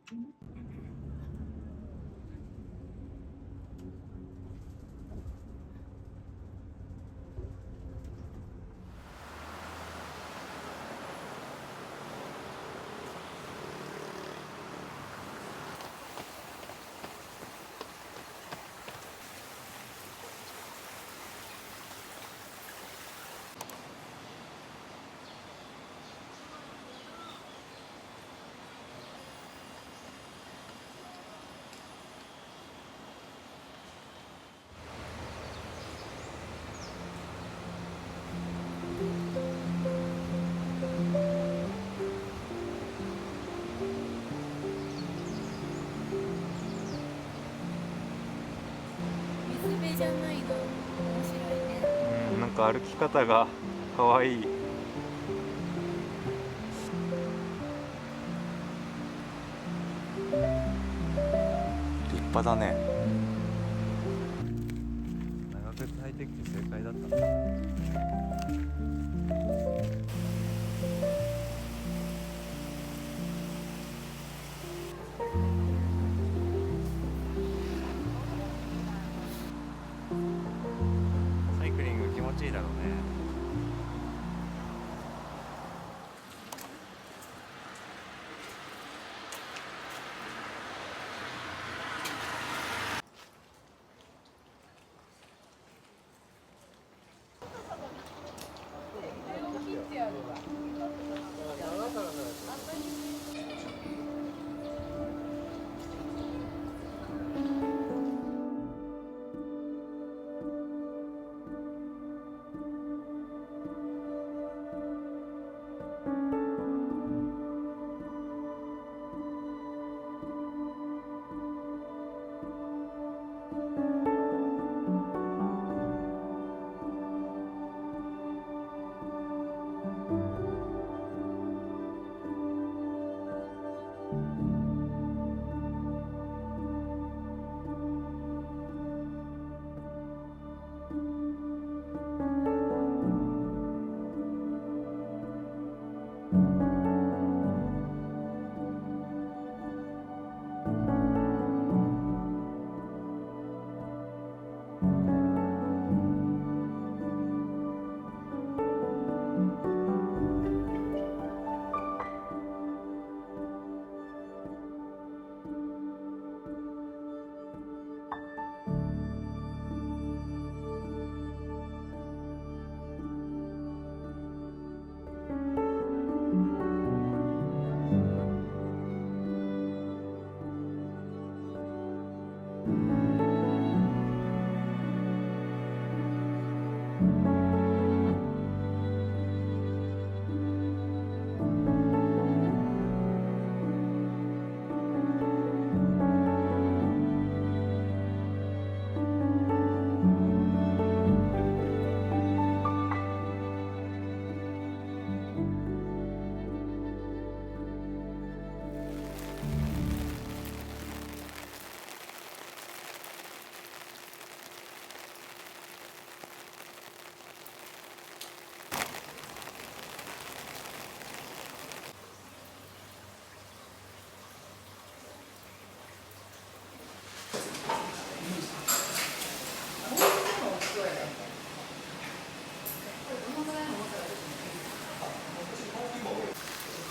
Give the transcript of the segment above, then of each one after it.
水辺じゃないの面白いね。なんか歩き方がかわいい。立派だね。長靴履いてきて正解だったな。サイクリング気持ちいいだろうね。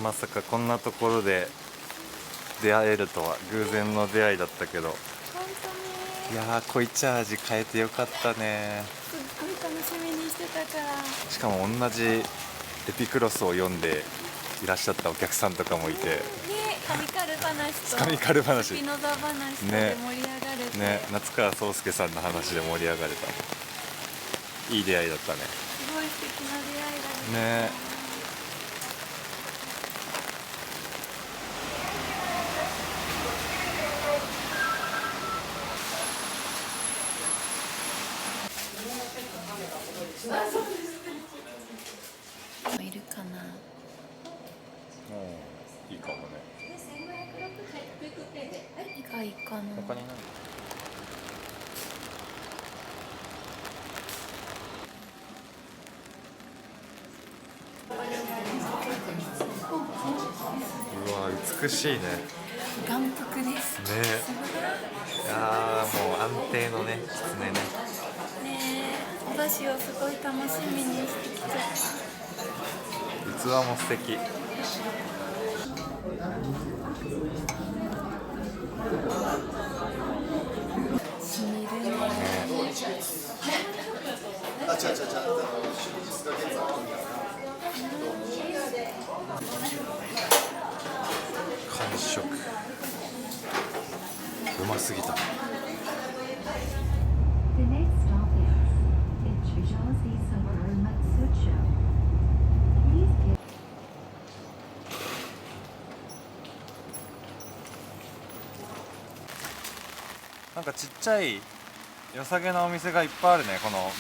まさかこんなところで出会えるとは偶然の出会いだったけど、本当いやー濃茶味変えてよかったね。すっごい楽しみにしてたから。しかも同じエピクロスを読んでいらっしゃったお客さんとかもいて、ね、カミカル話とカミカル話スピノザ話とで盛り上がれて、ね、夏川壮介さんの話で盛り上がれた。いい出会いだったね。すごい素敵な出会いだね。いるかな。いいかもね。何がいいかな。他に何？うわ美しいね。眼福です。ね。すごい。いやーもう安定のねきつねね。ねえ、お出汁をすごい楽しみにしてきちゃった。器も素敵。しみるね。完食。うますぎた。The next stop is in Chujouzi Summer Matsucho. Please get なんかちっちゃい良さげなお店がいっぱいあるねこの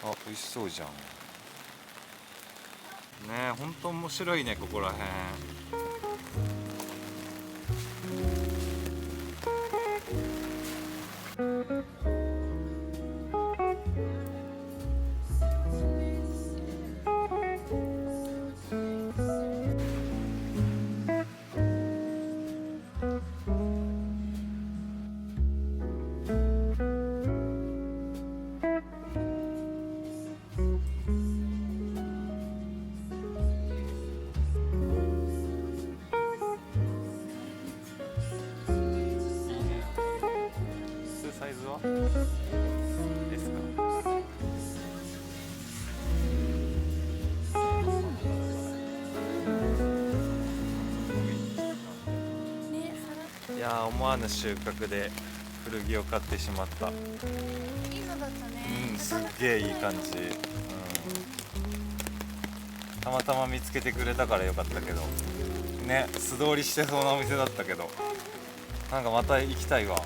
道。あ、美味しそうじゃん。ねえ、ほんと面白いねここらへん。サイズはですか。いやー、思わぬ収穫で古着を買ってしまった。いいのだったね。うん、すっげえいい感じ、たまたま見つけてくれたからよかったけどね、素通りしてそうなお店だったけど、なんかまた行きたいわ。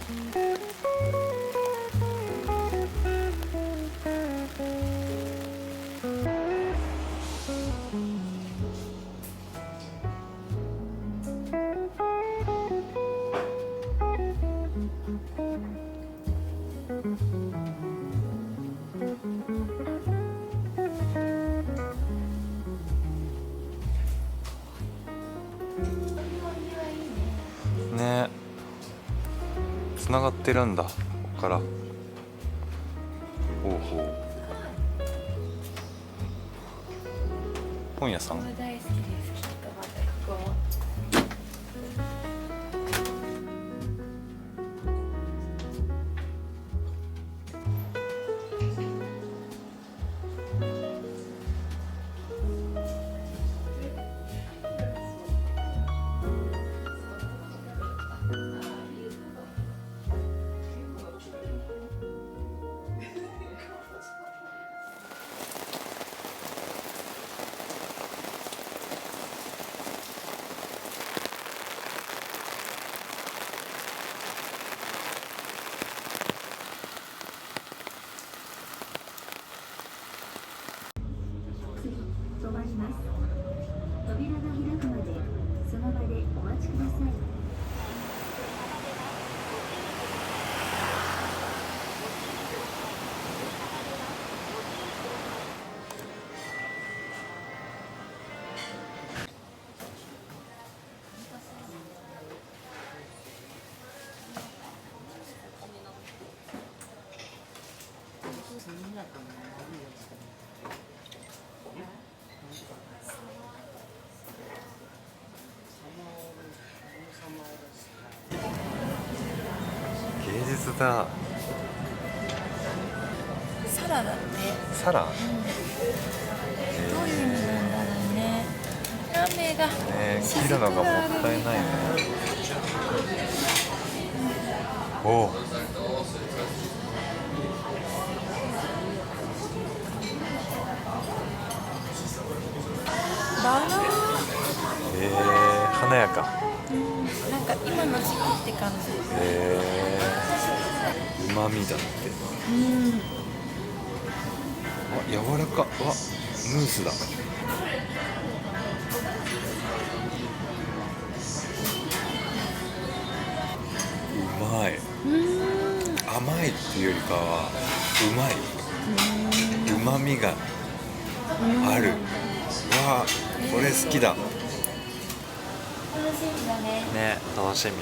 ね、つながってるんだここから。ほうほう。本屋さん。ここ大好きです。きっとまたここ。止まります。扉が開くまでその場でお待ちください。芸術だ。サラダってサラ、どういう意味なんだろうね。ラーメンがね、切るのがもったいないね。おお。バナナ。華やか。なんか今の時期って感じ。うまみだって。あ、柔らか。わ、ムースだ。うまい。甘いっていうよりかはうまい。うまみがある。わあ、これ好きだ。楽しみだね。ね、楽しみ。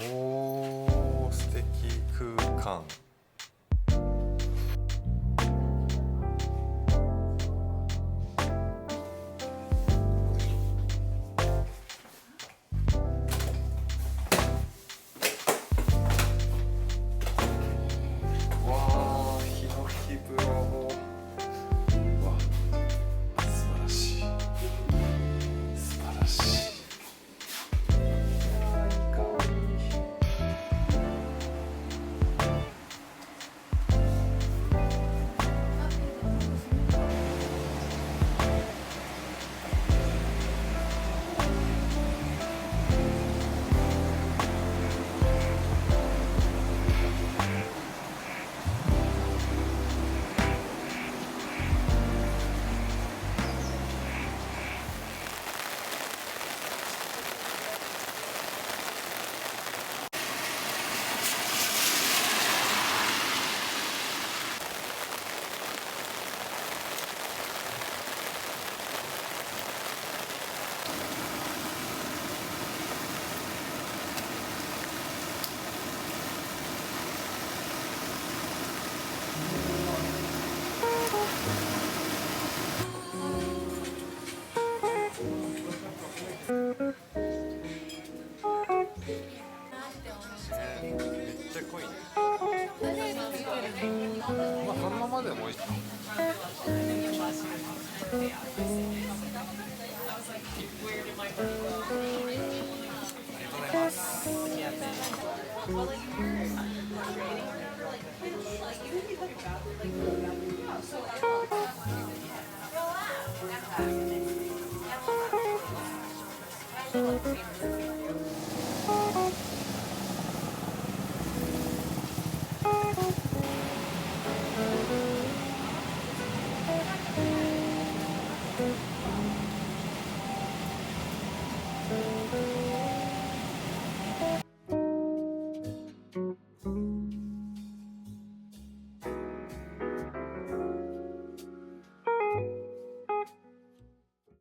おー、素敵空間。わー、ヒノキ風呂も。うわ、素晴らしい。素晴らしい。めっちゃ濃いね。まあそのままでもいい。うん。